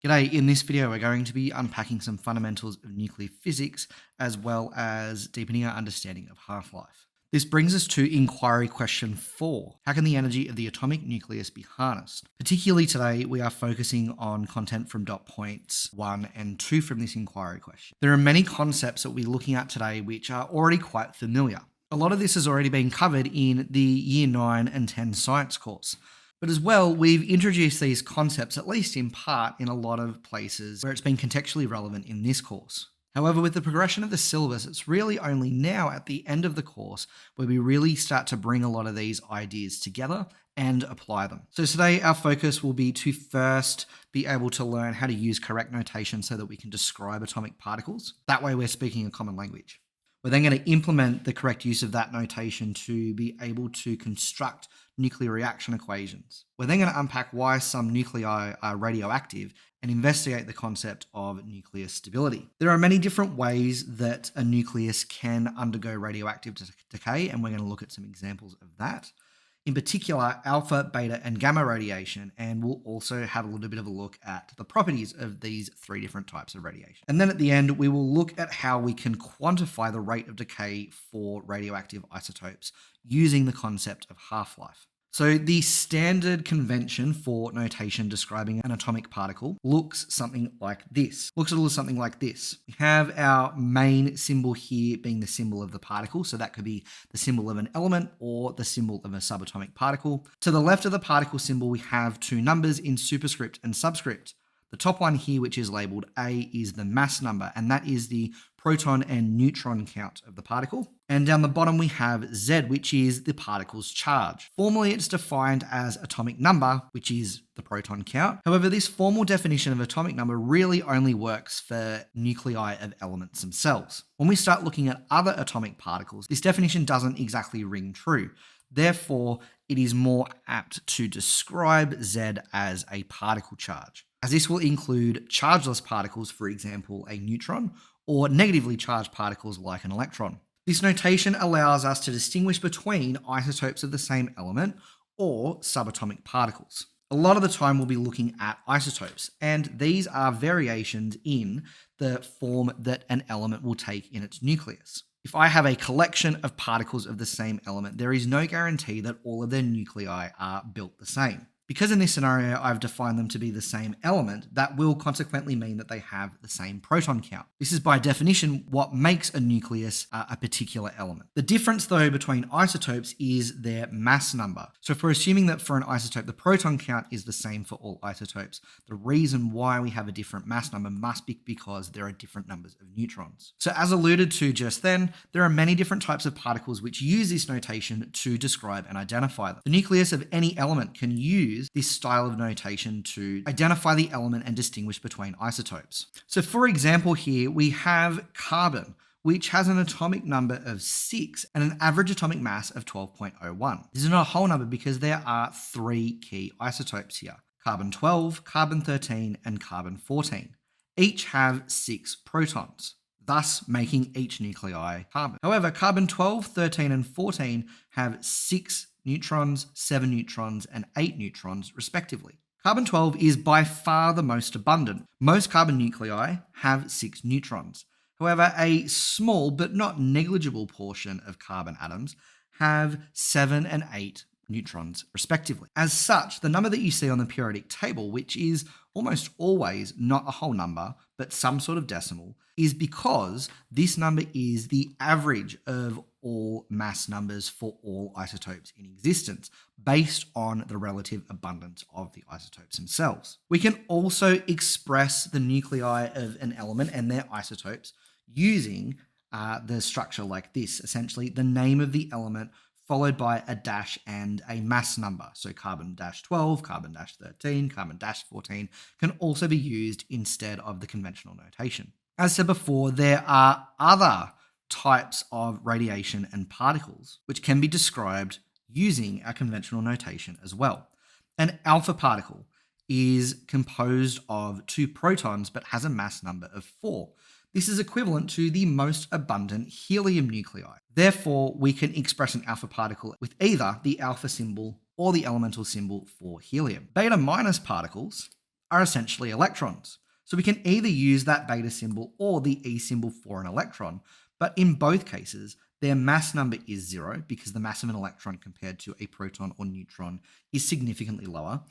G'day, in this video we're going to be unpacking some fundamentals of nuclear physics as well as deepening our understanding of half-life. This brings us to inquiry question 4. How can the energy of the atomic nucleus be harnessed? Particularly today we are focusing on content from dot points 1 and 2 from this inquiry question. There are many concepts that we're looking at today which are already quite familiar. A lot of this has already been covered in the Year 9 and 10 science course. But as well, we've introduced these concepts, at least in part, in a lot of places where it's been contextually relevant in this course. However, with the progression of the syllabus, it's really only now at the end of the course where we really start to bring a lot of these ideas together and apply them. So today our focus will be to first be able to learn how to use correct notation so that we can describe atomic particles. That way we're speaking a common language. We're then going to implement the correct use of that notation to be able to construct nuclear reaction equations. We're then going to unpack why some nuclei are radioactive and investigate the concept of nuclear stability. There are many different ways that a nucleus can undergo radioactive decay, and we're going to look at some examples of that. In particular, alpha, beta, and gamma radiation, and we'll also have a little bit of a look at the properties of these 3 different types of radiation. And then at the end, we will look at how we can quantify the rate of decay for radioactive isotopes using the concept of half-life. So the standard convention for notation describing an atomic particle looks something like this. Looks a little something like this. We have our main symbol here being the symbol of the particle. So that could be the symbol of an element or the symbol of a subatomic particle. To the left of the particle symbol, we have 2 numbers in superscript and subscript. The top one here, which is labeled A, is the mass number, and that is the proton and neutron count of the particle. And down the bottom we have Z, which is the particle's charge. Formally, it's defined as atomic number, which is the proton count. However, this formal definition of atomic number really only works for nuclei of elements themselves. When we start looking at other atomic particles, this definition doesn't exactly ring true. Therefore, it is more apt to describe Z as a particle charge, as this will include chargeless particles, for example, a neutron, or negatively charged particles like an electron. This notation allows us to distinguish between isotopes of the same element or subatomic particles. A lot of the time we'll be looking at isotopes, and these are variations in the form that an element will take in its nucleus. If I have a collection of particles of the same element, there is no guarantee that all of their nuclei are built the same. Because in this scenario, I've defined them to be the same element, that will consequently mean that they have the same proton count. This is by definition what makes a nucleus a particular element. The difference though between isotopes is their mass number. So if we're assuming that for an isotope, the proton count is the same for all isotopes, the reason why we have a different mass number must be because there are different numbers of neutrons. So as alluded to just then, there are many different types of particles which use this notation to describe and identify them. The nucleus of any element can use this style of notation to identify the element and distinguish between isotopes. So for example here, we have carbon, which has an atomic number of 6 and an average atomic mass of 12.01. This is not a whole number because there are 3 key isotopes here: carbon-12, carbon-13, and carbon-14. Each have 6 protons, thus making each nuclei carbon. However, carbon-12, 13, and 14 have 6 neutrons, 7 neutrons, and 8 neutrons, respectively. Carbon-12 is by far the most abundant. Most carbon nuclei have 6 neutrons. However, a small but not negligible portion of carbon atoms have 7 and 8 neutrons, respectively. As such, the number that you see on the periodic table, which is almost always not a whole number, but some sort of decimal, is because this number is the average of all mass numbers for all isotopes in existence, based on the relative abundance of the isotopes themselves. We can also express the nuclei of an element and their isotopes using the structure like this, essentially the name of the element followed by a dash and a mass number. So carbon-12, carbon-13, carbon-14 can also be used instead of the conventional notation. As said before, there are other types of radiation and particles which can be described using our conventional notation as well. An alpha particle is composed of 2 protons but has a mass number of 4. This is equivalent to the most abundant helium nuclei. Therefore, we can express an alpha particle with either the alpha symbol or the elemental symbol for helium. Beta minus particles are essentially electrons. So we can either use that beta symbol or the E symbol for an electron, but in both cases, their mass number is 0 because the mass of an electron compared to a proton or neutron is significantly lower.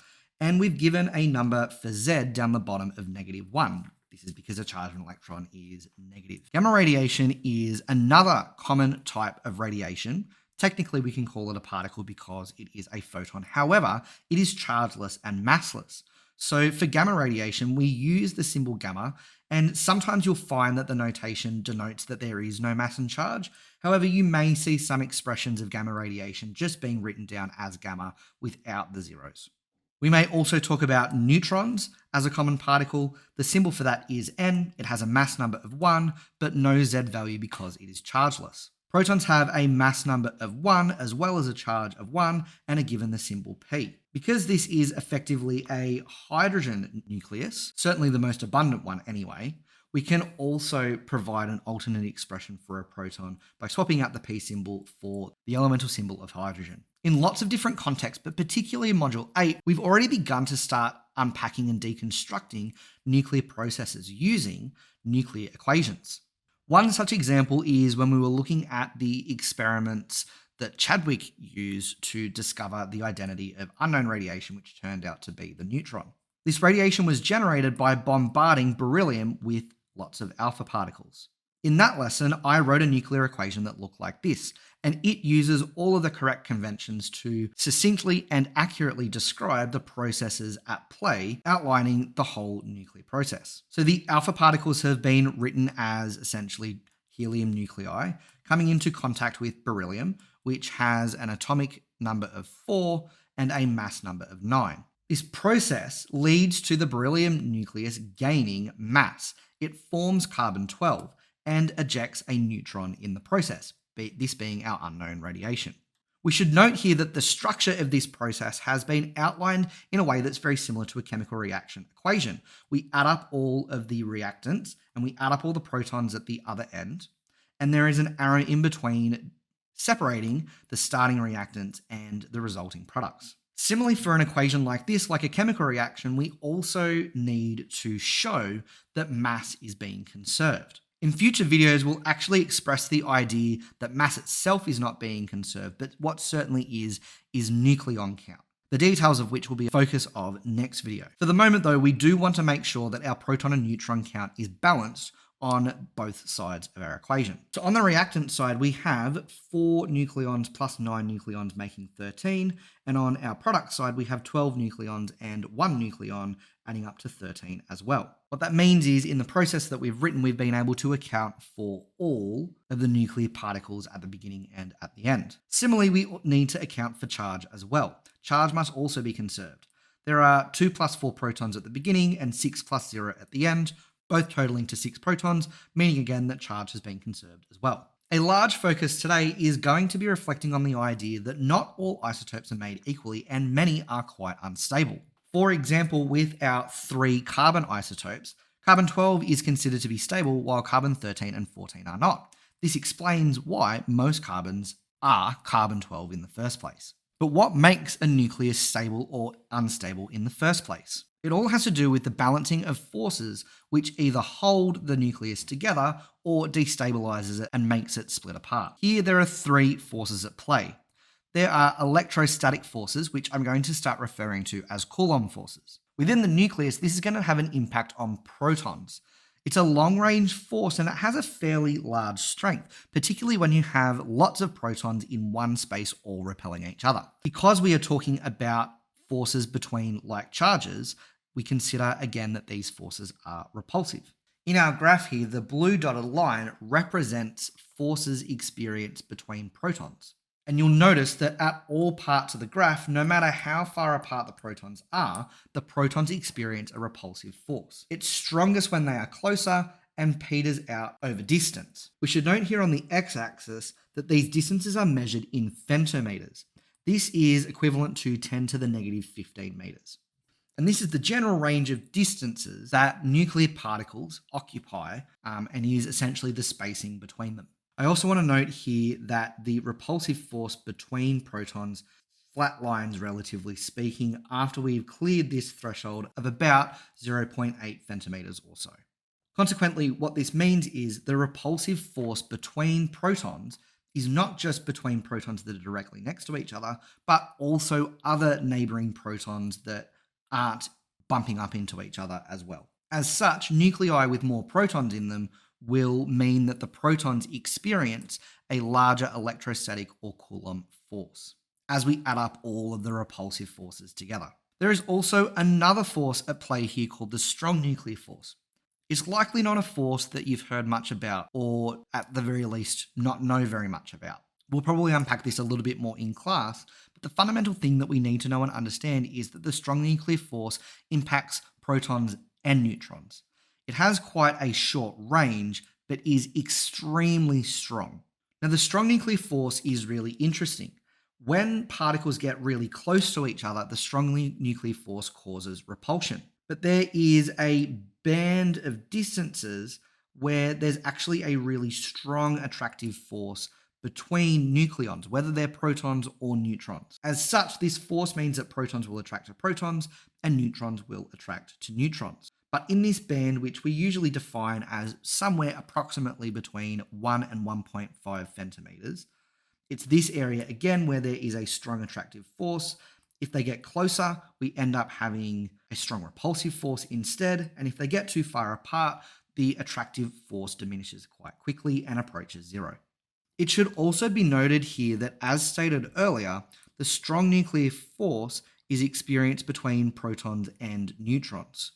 And we've given a number for Z down the bottom of -1. This is because the charge of an electron is negative. Gamma radiation is another common type of radiation. Technically, we can call it a particle because it is a photon. However, it is chargeless and massless. So for gamma radiation, we use the symbol gamma, and sometimes you'll find that the notation denotes that there is no mass and charge. However, you may see some expressions of gamma radiation just being written down as gamma without the zeros. We may also talk about neutrons as a common particle. The symbol for that is N. It has a mass number of 1, but no Z value because it is chargeless. Protons have a mass number of 1 as well as a charge of 1 and are given the symbol P. Because this is effectively a hydrogen nucleus, certainly the most abundant one anyway, we can also provide an alternate expression for a proton by swapping out the P symbol for the elemental symbol of hydrogen. In lots of different contexts, but particularly in Module 8, we've already begun to start unpacking and deconstructing nuclear processes using nuclear equations. One such example is when we were looking at the experiments that Chadwick used to discover the identity of unknown radiation, which turned out to be the neutron. This radiation was generated by bombarding beryllium with lots of alpha particles. In that lesson, I wrote a nuclear equation that looked like this, and it uses all of the correct conventions to succinctly and accurately describe the processes at play, outlining the whole nuclear process. So the alpha particles have been written as essentially helium nuclei coming into contact with beryllium, which has an atomic number of 4 and a mass number of 9. This process leads to the beryllium nucleus gaining mass. It forms carbon-12 and ejects a neutron in the process, this being our unknown radiation. We should note here that the structure of this process has been outlined in a way that's very similar to a chemical reaction equation. We add up all of the reactants and we add up all the protons at the other end, and there is an arrow in between separating the starting reactants and the resulting products. Similarly, for an equation like this, like a chemical reaction, we also need to show that mass is being conserved. In future videos, we'll actually express the idea that mass itself is not being conserved, but what certainly is nucleon count, the details of which will be a focus of next video. For the moment though, we do want to make sure that our proton and neutron count is balanced on both sides of our equation. So on the reactant side, we have 4 nucleons plus 9 nucleons making 13. And on our product side, we have 12 nucleons and 1 nucleon adding up to 13 as well. What that means is in the process that we've written, we've been able to account for all of the nuclear particles at the beginning and at the end. Similarly, we need to account for charge as well. Charge must also be conserved. There are 2 plus 4 protons at the beginning and 6 plus 0 at the end, both totaling to 6 protons, meaning again that charge has been conserved as well. A large focus today is going to be reflecting on the idea that not all isotopes are made equally and many are quite unstable. For example, with our 3 carbon isotopes, carbon-12 is considered to be stable while carbon-13 and 14 are not. This explains why most carbons are carbon-12 in the first place. But what makes a nucleus stable or unstable in the first place? It all has to do with the balancing of forces which either hold the nucleus together or destabilizes it and makes it split apart. Here there are 3 forces at play. There are electrostatic forces, which I'm going to start referring to as Coulomb forces. Within the nucleus, this is going to have an impact on protons. It's a long-range force and it has a fairly large strength, particularly when you have lots of protons in one space all repelling each other. Because we are talking about forces between like charges, we consider again that these forces are repulsive. In our graph here, the blue dotted line represents forces experienced between protons. And you'll notice that at all parts of the graph, no matter how far apart the protons are, the protons experience a repulsive force. It's strongest when they are closer and peters out over distance. We should note here on the x-axis that these distances are measured in femtometers. This is equivalent to 10 to the negative 15 meters. And this is the general range of distances that nuclear particles occupy and is essentially the spacing between them. I also want to note here that the repulsive force between protons flatlines relatively speaking after we've cleared this threshold of about 0.8 femtometers or so. Consequently, what this means is the repulsive force between protons is not just between protons that are directly next to each other, but also other neighboring protons that aren't bumping up into each other as well. As such, nuclei with more protons in them will mean that the protons experience a larger electrostatic or Coulomb force as we add up all of the repulsive forces together. There is also another force at play here called the strong nuclear force. It's likely not a force that you've heard much about, or at the very least, not know very much about. We'll probably unpack this a little bit more in class, but the fundamental thing that we need to know and understand is that the strong nuclear force impacts protons and neutrons. It has quite a short range, but is extremely strong. Now, the strong nuclear force is really interesting. When particles get really close to each other, the strong nuclear force causes repulsion. But there is a band of distances where there's actually a really strong attractive force between nucleons, whether they're protons or neutrons. As such, this force means that protons will attract to protons and neutrons will attract to neutrons. But in this band, which we usually define as somewhere approximately between 1 and 1.5 femtometers, it's this area again where there is a strong attractive force. If they get closer, we end up having a strong repulsive force instead. And if they get too far apart, the attractive force diminishes quite quickly and approaches zero. It should also be noted here that, as stated earlier, the strong nuclear force is experienced between protons and neutrons.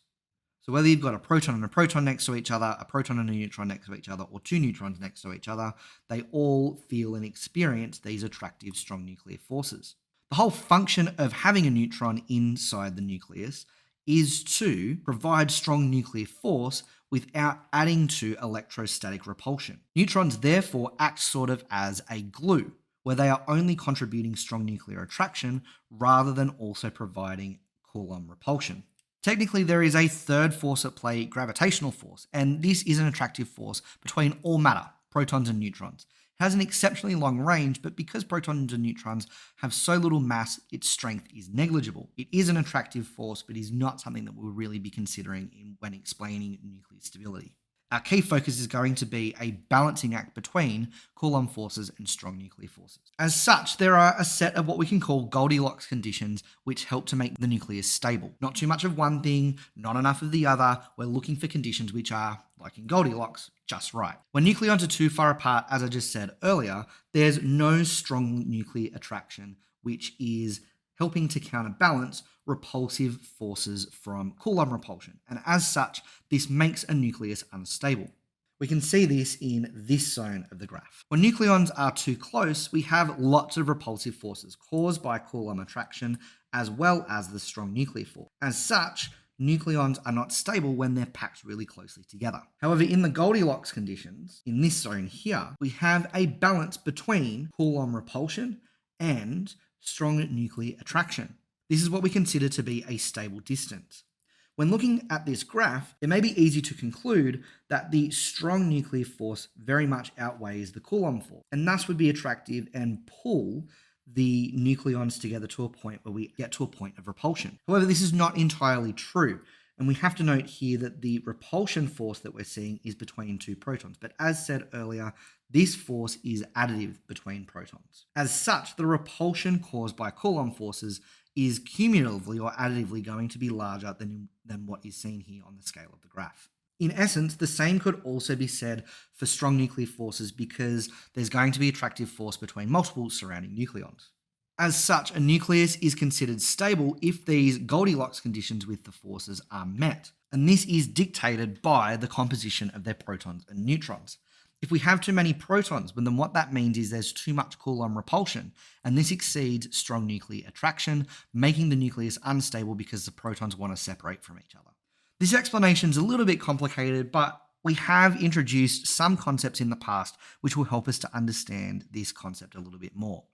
So whether you've got a proton and a proton next to each other, a proton and a neutron next to each other, or two neutrons next to each other, they all feel and experience these attractive strong nuclear forces. The whole function of having a neutron inside the nucleus is to provide strong nuclear force without adding to electrostatic repulsion. Neutrons therefore act sort of as a glue, where they are only contributing strong nuclear attraction rather than also providing Coulomb repulsion. Technically, there is a third force at play, gravitational force, and this is an attractive force between all matter, protons and neutrons. It has an exceptionally long range, but because protons and neutrons have so little mass, its strength is negligible. It is an attractive force, but is not something that we'll really be considering when explaining nuclear stability. Our key focus is going to be a balancing act between Coulomb forces and strong nuclear forces. As such, there are a set of what we can call Goldilocks conditions which help to make the nucleus stable. Not too much of one thing, not enough of the other. We're looking for conditions which are, like in Goldilocks, just right. When nucleons are too far apart, as I just said earlier, there's no strong nuclear attraction, which is helping to counterbalance repulsive forces from Coulomb repulsion. And as such, this makes a nucleus unstable. We can see this in this zone of the graph. When nucleons are too close, we have lots of repulsive forces caused by Coulomb attraction, as well as the strong nuclear force. As such, nucleons are not stable when they're packed really closely together. However, in the Goldilocks conditions, in this zone here, we have a balance between Coulomb repulsion and strong nuclear attraction. This is what we consider to be a stable distance. When looking at this graph, it may be easy to conclude that the strong nuclear force very much outweighs the Coulomb force, and thus would be attractive and pull the nucleons together to a point where we get to a point of repulsion. However, this is not entirely true, and we have to note here that the repulsion force that we're seeing is between two protons, but as said earlier, this force is additive between protons. As such, the repulsion caused by Coulomb forces is cumulatively or additively going to be larger than what is seen here on the scale of the graph. In essence, the same could also be said for strong nuclear forces because there's going to be attractive force between multiple surrounding nucleons. As such, a nucleus is considered stable if these Goldilocks conditions with the forces are met, and this is dictated by the composition of their protons and neutrons. If we have too many protons, then what that means is there's too much Coulomb repulsion, and this exceeds strong nuclear attraction, making the nucleus unstable because the protons want to separate from each other. This explanation is a little bit complicated, but we have introduced some concepts in the past which will help us to understand this concept a little bit more.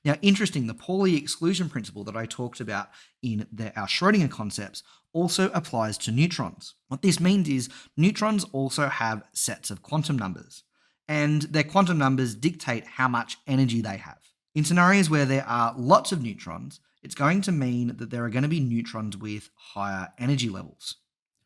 Now, interesting, the Pauli exclusion principle that I talked about in our Schrödinger concepts also applies to neutrons. What this means is neutrons also have sets of quantum numbers, and their quantum numbers dictate how much energy they have. In scenarios where there are lots of neutrons, it's going to mean that there are going to be neutrons with higher energy levels.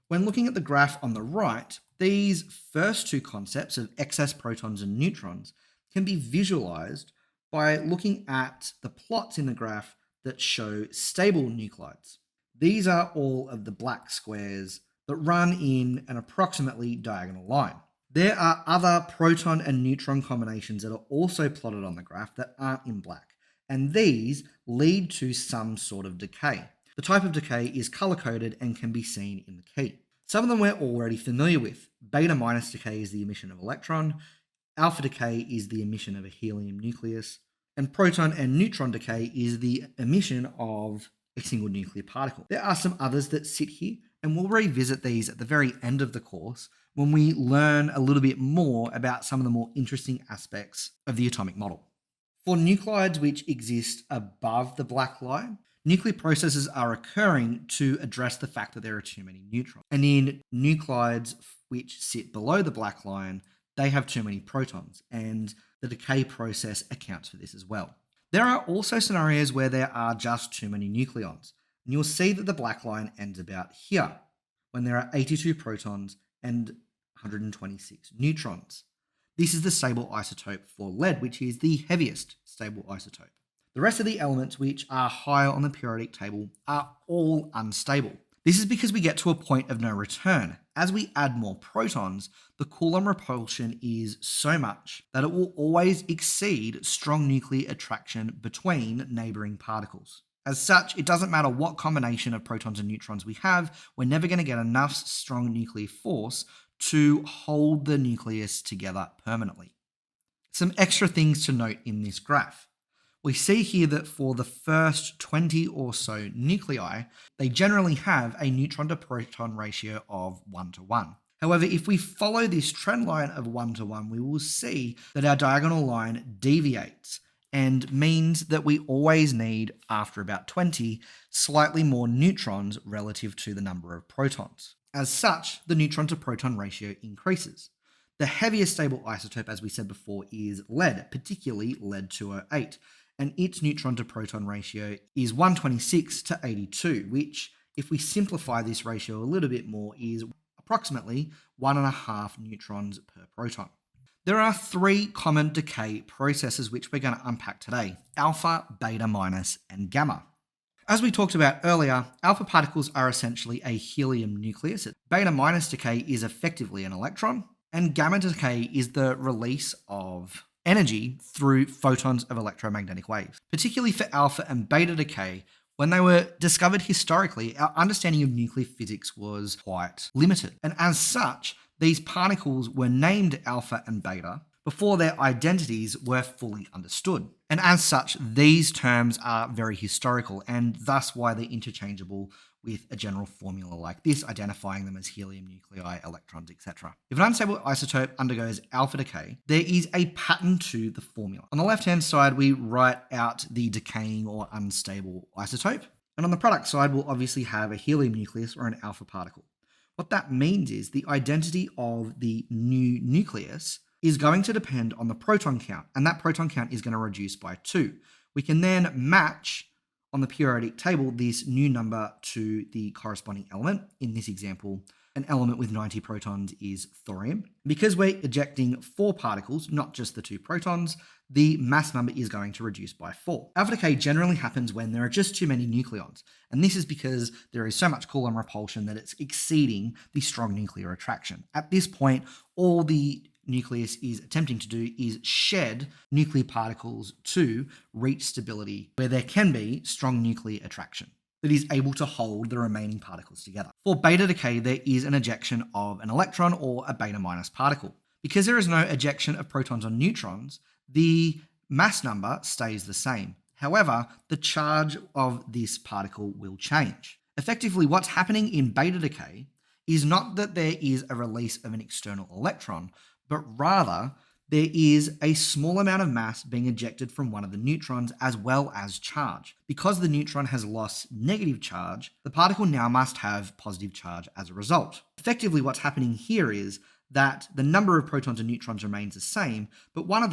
When looking at the graph on the right, these first two concepts of excess protons and neutrons can be visualized by looking at the plots in the graph that show stable nuclides. These are all of the black squares that run in an approximately diagonal line. There are other proton and neutron combinations that are also plotted on the graph that aren't in black, and these lead to some sort of decay. The type of decay is color-coded and can be seen in the key. Some of them we're already familiar with. Beta minus decay is the emission of electron, alpha decay is the emission of a helium nucleus, and proton and neutron decay is the emission of a single nuclear particle. There are some others that sit here, and we'll revisit these at the very end of the course when we learn a little bit more about some of the more interesting aspects of the atomic model. For nuclides which exist above the black line, nuclear processes are occurring to address the fact that there are too many neutrons. And in nuclides which sit below the black line, they have too many protons, and the decay process accounts for this as well. There are also scenarios where there are just too many nucleons, and you'll see that the black line ends about here, when there are 82 protons and 126 neutrons. This is the stable isotope for lead, which is the heaviest stable isotope. The rest of the elements which are higher on the periodic table are all unstable. This is because we get to a point of no return. As we add more protons, the Coulomb repulsion is so much that it will always exceed strong nuclear attraction between neighboring particles. As such, it doesn't matter what combination of protons and neutrons we have, we're never going to get enough strong nuclear force to hold the nucleus together permanently. Some extra things to note in this graph. We see here that for the first 20 or so nuclei, they generally have a neutron to proton ratio of 1:1. However, if we follow this trend line of 1:1, we will see that our diagonal line deviates and means that we always need, after about 20, slightly more neutrons relative to the number of protons. As such, the neutron to proton ratio increases. The heaviest stable isotope, as we said before, is lead, particularly lead-208, and its neutron to proton ratio is 126 to 82, which, if we simplify this ratio a little bit more, is approximately 1.5 neutrons per proton. There are three common decay processes which we're going to unpack today: alpha, beta minus, and gamma. As we talked about earlier, alpha particles are essentially a helium nucleus. Beta minus decay is effectively an electron, and gamma decay is the release of energy through photons of electromagnetic waves. Particularly for alpha and beta decay, when they were discovered historically, our understanding of nuclear physics was quite limited. And as such, these particles were named alpha and beta before their identities were fully understood. And as such, these terms are very historical and thus why they're interchangeable with a general formula like this, identifying them as helium nuclei, electrons, etc. If an unstable isotope undergoes alpha decay, there is a pattern to the formula. On the left-hand side, we write out the decaying or unstable isotope. And on the product side, we'll obviously have a helium nucleus or an alpha particle. What that means is the identity of the new nucleus is going to depend on the proton count, and that proton count is going to reduce by 2. We can then match on the periodic table this new number to the corresponding element. In this example, an element with 90 protons is thorium. Because we're ejecting 4 particles, not just the 2 protons, the mass number is going to reduce by 4. Alpha decay generally happens when there are just too many nucleons, and this is because there is so much Coulomb repulsion that it's exceeding the strong nuclear attraction. At this point, all the nucleus is attempting to do is shed nuclear particles to reach stability where there can be strong nuclear attraction that is able to hold the remaining particles together. For beta decay, there is an ejection of an electron or a beta minus particle. Because there is no ejection of protons or neutrons, the mass number stays the same. However, the charge of this particle will change. Effectively, what's happening in beta decay is not that there is a release of an external electron, but rather there is a small amount of mass being ejected from one of the neutrons as well as charge. Because the neutron has lost negative charge, the particle now must have positive charge as a result. Effectively, what's happening here is that the number of protons and neutrons remains the same, but one of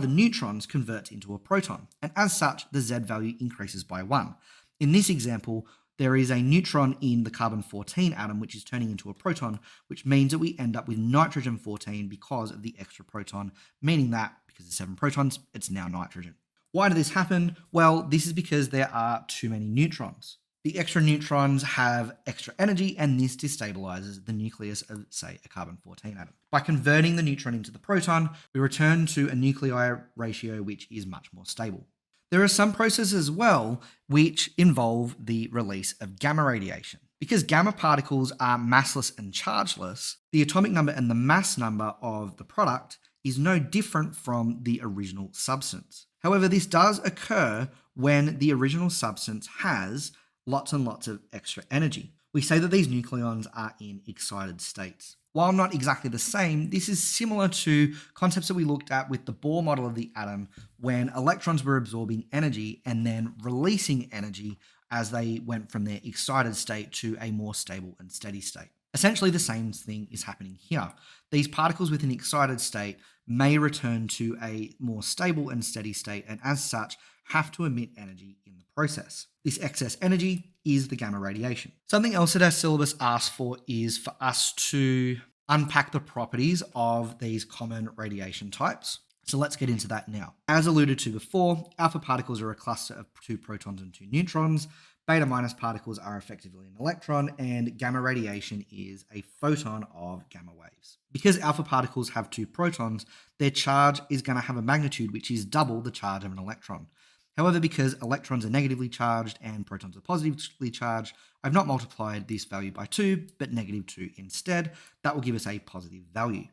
the neutrons converts into a proton, and as such, the Z value increases by 1. In this example, there is a neutron in the carbon-14 atom, which is turning into a proton, which means that we end up with nitrogen-14 because of the extra proton, meaning that because of 7 protons, it's now nitrogen. Why did this happen? Well, this is because there are too many neutrons. The extra neutrons have extra energy, and this destabilizes the nucleus of, say, a carbon-14 atom. By converting the neutron into the proton, we return to a nuclei ratio which is much more stable. There are some processes as well which involve the release of gamma radiation. Because gamma particles are massless and chargeless, the atomic number and the mass number of the product is no different from the original substance. However, this does occur when the original substance has lots and lots of extra energy. We say that these nucleons are in excited states. While not exactly the same, this is similar to concepts that we looked at with the Bohr model of the atom, when electrons were absorbing energy and then releasing energy as they went from their excited state to a more stable and steady state. Essentially, the same thing is happening here. These particles within excited state may return to a more stable and steady state, and as such, have to emit energy in the process. This excess energy is the gamma radiation. Something else that our syllabus asks for is for us to unpack the properties of these common radiation types. So let's get into that now. As alluded to before, alpha particles are a cluster of 2 protons and 2 neutrons. Beta minus particles are effectively an electron, and gamma radiation is a photon of gamma waves. Because alpha particles have 2 protons, their charge is going to have a magnitude which is double the charge of an electron. However, because electrons are negatively charged and protons are positively charged, I've not multiplied this value by 2, but negative 2 instead. That will give us a positive value.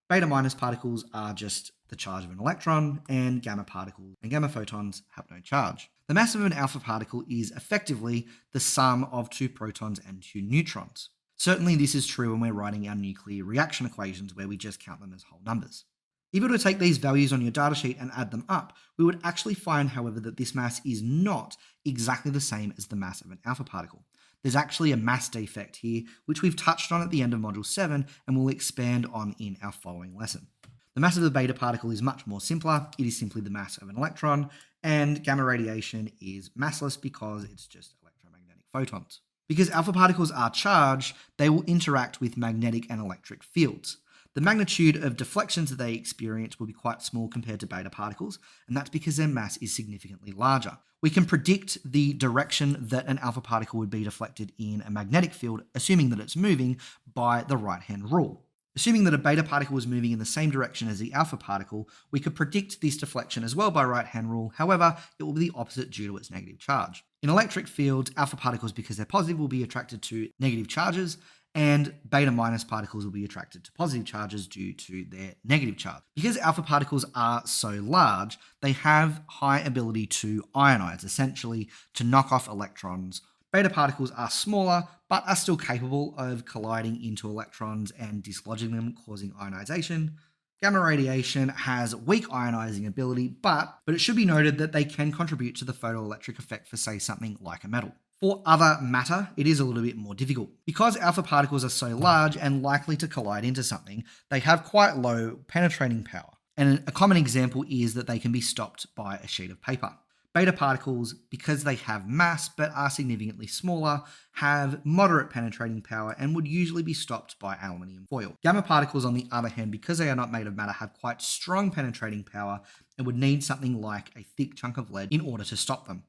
Beta minus particles are just the charge of an electron, and gamma particles and gamma photons have no charge. The mass of an alpha particle is effectively the sum of 2 protons and 2 neutrons. Certainly this is true when we're writing our nuclear reaction equations, where we just count them as whole numbers. If you were to take these values on your datasheet and add them up, we would actually find, however, that this mass is not exactly the same as the mass of an alpha particle. There's actually a mass defect here, which we've touched on at the end of Module 7 and will expand on in our following lesson. The mass of the beta particle is much more simpler. It is simply the mass of an electron, and gamma radiation is massless because it's just electromagnetic photons. Because alpha particles are charged, they will interact with magnetic and electric fields. The magnitude of deflections that they experience will be quite small compared to beta particles, and that's because their mass is significantly larger. We can predict the direction that an alpha particle would be deflected in a magnetic field, assuming that it's moving, by the right-hand rule. Assuming that a beta particle is moving in the same direction as the alpha particle, we could predict this deflection as well by right-hand rule. However, it will be the opposite due to its negative charge. In electric fields, alpha particles, because they're positive, will be attracted to negative charges, and beta minus particles will be attracted to positive charges due to their negative charge. Because alpha particles are so large, they have high ability to ionize, essentially to knock off electrons. Beta particles are smaller, but are still capable of colliding into electrons and dislodging them, causing ionization. Gamma radiation has weak ionizing ability, but it should be noted that they can contribute to the photoelectric effect for, say, something like a metal. For other matter, it is a little bit more difficult. Because alpha particles are so large and likely to collide into something, they have quite low penetrating power. And a common example is that they can be stopped by a sheet of paper. Beta particles, because they have mass but are significantly smaller, have moderate penetrating power and would usually be stopped by aluminium foil. Gamma particles, on the other hand, because they are not made of matter, have quite strong penetrating power and would need something like a thick chunk of lead in order to stop them.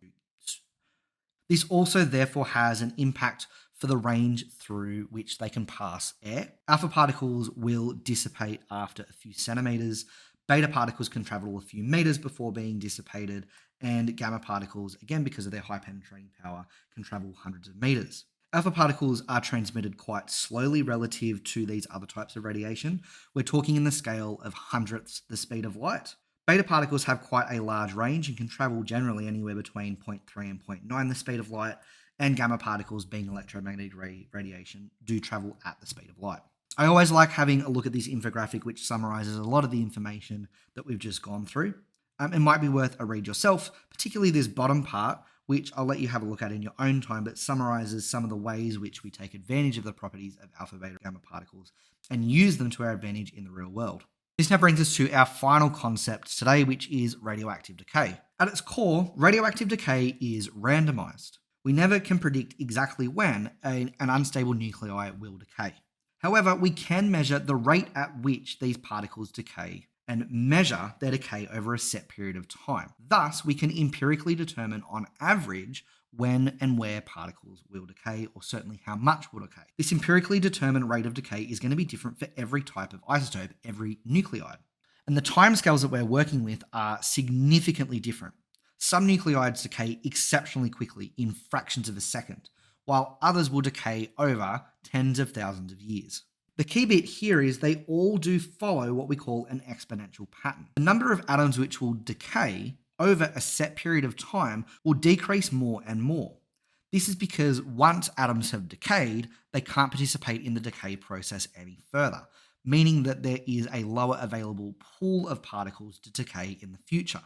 This also therefore has an impact for the range through which they can pass air. Alpha particles will dissipate after a few centimeters. Beta particles can travel a few meters before being dissipated, and gamma particles, again because of their high penetrating power, can travel hundreds of meters. Alpha particles are transmitted quite slowly relative to these other types of radiation. We're talking in the scale of hundredths the speed of light. Beta particles have quite a large range and can travel generally anywhere between 0.3 and 0.9 the speed of light, and gamma particles, being electromagnetic radiation, do travel at the speed of light. I always like having a look at this infographic, which summarizes a lot of the information that we've just gone through. It might be worth a read yourself, particularly this bottom part, which I'll let you have a look at in your own time, but summarizes some of the ways which we take advantage of the properties of alpha, beta, gamma particles and use them to our advantage in the real world. This now brings us to our final concept today, which is radioactive decay. At its core, radioactive decay is randomized. We never can predict exactly when an unstable nuclei will decay. However, we can measure the rate at which these particles decay and measure their decay over a set period of time. Thus, we can empirically determine on average when and where particles will decay, or certainly how much will decay. This empirically determined rate of decay is going to be different for every type of isotope, every nuclide. And the timescales that we're working with are significantly different. Some nuclides decay exceptionally quickly in fractions of a second, while others will decay over tens of thousands of years. The key bit here is they all do follow what we call an exponential pattern. The number of atoms which will decay over a set period of time will decrease more and more. This is because once atoms have decayed, they can't participate in the decay process any further, meaning that there is a lower available pool of particles to decay in the future.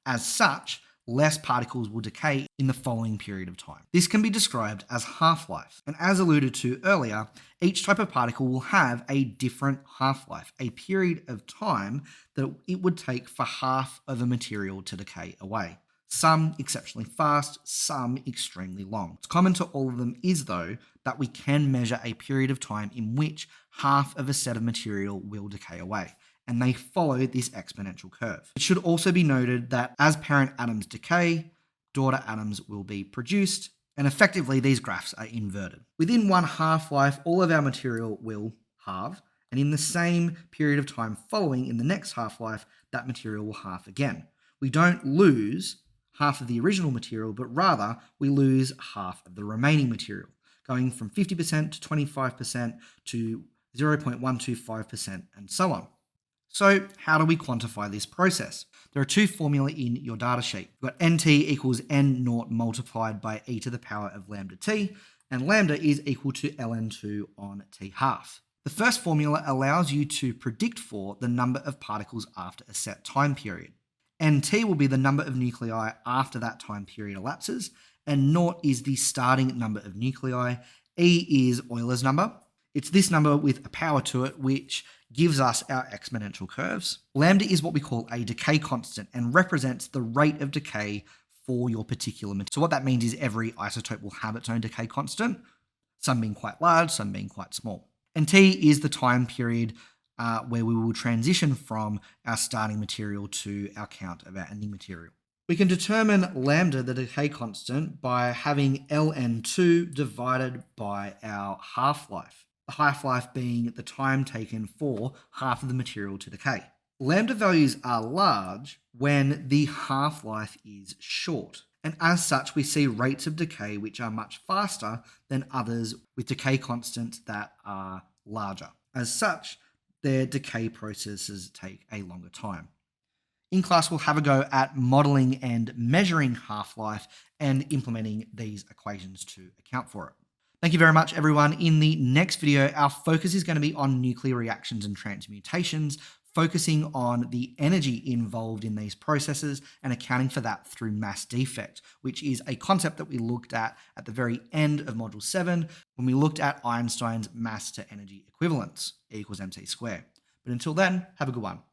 As such, less particles will decay in the following period of time. This can be described as half-life, and as alluded to earlier, each type of particle will have a different half-life, a period of time that it would take for half of a material to decay away. Some exceptionally fast, some extremely long. What's common to all of them is, though, that we can measure a period of time in which half of a set of material will decay away, and they follow this exponential curve. It should also be noted that as parent atoms decay, daughter atoms will be produced, and effectively these graphs are inverted. Within one half-life, all of our material will halve, and in the same period of time following, in the next half-life, that material will halve again. We don't lose half of the original material, but rather we lose half of the remaining material, going from 50% to 25% to 0.125% and so on. So how do we quantify this process? There are two formulae in your data sheet. You've got NT equals N naught multiplied by e to the power of lambda T, and lambda is equal to ln2 on T half. The first formula allows you to predict for the number of particles after a set time period. NT will be the number of nuclei after that time period elapses, and naught is the starting number of nuclei. E is Euler's number. It's this number with a power to it, which gives us our exponential curves. Lambda is what we call a decay constant and represents the rate of decay for your particular material. So what that means is every isotope will have its own decay constant, some being quite large, some being quite small. And T is the time period where we will transition from our starting material to our count of our ending material. We can determine lambda, the decay constant, by having ln2 divided by our half-life. The half-life being the time taken for half of the material to decay. Lambda values are large when the half-life is short, and as such we see rates of decay which are much faster than others with decay constants that are larger. As such, their decay processes take a longer time. In class, we'll have a go at modelling and measuring half-life and implementing these equations to account for it. Thank you very much, everyone. In the next video, our focus is going to be on nuclear reactions and transmutations, focusing on the energy involved in these processes and accounting for that through mass defect, which is a concept that we looked at the very end of Module 7 when we looked at Einstein's mass to energy equivalence, E equals mc squared. But until then, have a good one.